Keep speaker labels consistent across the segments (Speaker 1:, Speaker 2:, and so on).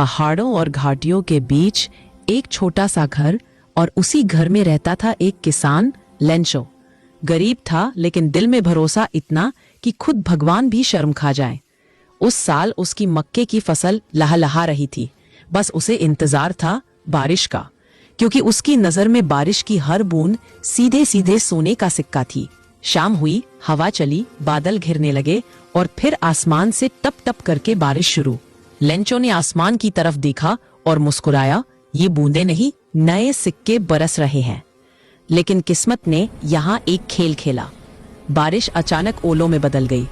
Speaker 1: पहाड़ों और घाटियों के बीच एक छोटा सा घर, और उसी घर में रहता था एक किसान, लेंचो। गरीब था, लेकिन दिल में भरोसा इतना कि खुद भगवान भी शर्म खा जाए। उस साल उसकी मक्के की फसल लहलहा रही थी। बस उसे इंतजार था बारिश का, क्योंकि उसकी नजर में बारिश की हर बूंद सीधे सीधे सोने का सिक्का थी। शाम हुई, हवा चली, बादल घिरने लगे और फिर आसमान से टप टप करके बारिश शुरू। लेंचो ने आसमान की तरफ देखा और मुस्कुराया। ये बूंदे नहीं, नए सिक्के बरस रहे हैं। लेकिन किस्मत ने यहाँ एक खेल खेला। बारिश अचानक ओलों में बदल गई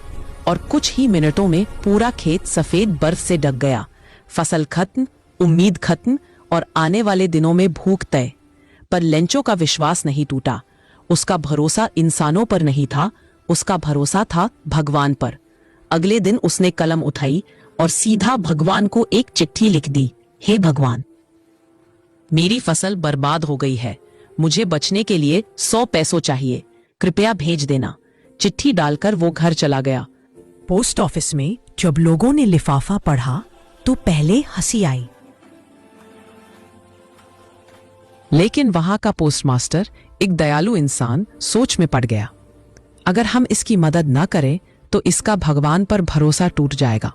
Speaker 1: और कुछ ही मिनटों में पूरा खेत सफेद बर्फ से ढक गया। फसल खत्म, उम्मीद खत्म और आने वाले दिनों में भूख तय। पर लेंचो का विश्वास नहीं टूटा। उसका भरोसा इंसानों पर नहीं था, उसका भरोसा था भगवान पर। अगले दिन उसने कलम उठाई और सीधा भगवान को एक चिट्ठी लिख दी। हे भगवान, मेरी फसल बर्बाद हो गई है। मुझे बचने के लिए 100 पैसों चाहिए, कृपया भेज देना। चिट्ठी डालकर वो घर चला गया।
Speaker 2: पोस्ट ऑफिस में जब लोगों ने लिफाफा पढ़ा तो पहले हंसी आई,
Speaker 1: लेकिन वहां का पोस्टमास्टर, एक दयालु इंसान, सोच में पड़ गया। अगर हम इसकी मदद न करें तो इसका भगवान पर भरोसा टूट जाएगा।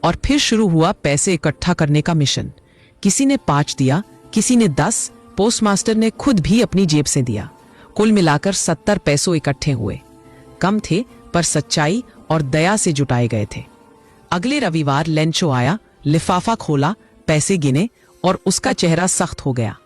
Speaker 1: और फिर शुरू हुआ पैसे इकट्ठा करने का मिशन। किसी ने 5 दिया, किसी ने 10। पोस्टमास्टर ने खुद भी अपनी जेब से दिया। कुल मिलाकर 70 पैसों इकट्ठे हुए। कम थे, पर सच्चाई और दया से जुटाए गए थे। अगले रविवार लेंचो आया, लिफाफा खोला, पैसे गिने और उसका चेहरा सख्त हो गया।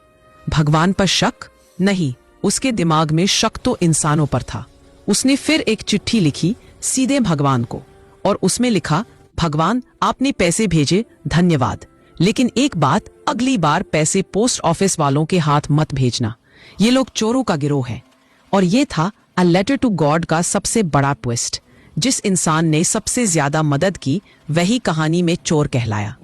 Speaker 1: भगवान पर शक नहीं, उसके दिमाग में शक तो इंसानों पर था। उसने फिर एक चिट्ठी लिखी सीधे भगवान को, और उसमें लिखा, भगवान, आपने पैसे भेजे, धन्यवाद। लेकिन एक बात, अगली बार पैसे पोस्ट ऑफिस वालों के हाथ मत भेजना। ये लोग चोरों का गिरोह है। और ये था अ लेटर टू गॉड का सबसे बड़ा ट्विस्ट। जिस इंसान ने सबसे ज्यादा मदद की, वही कहानी में चोर कहलाया।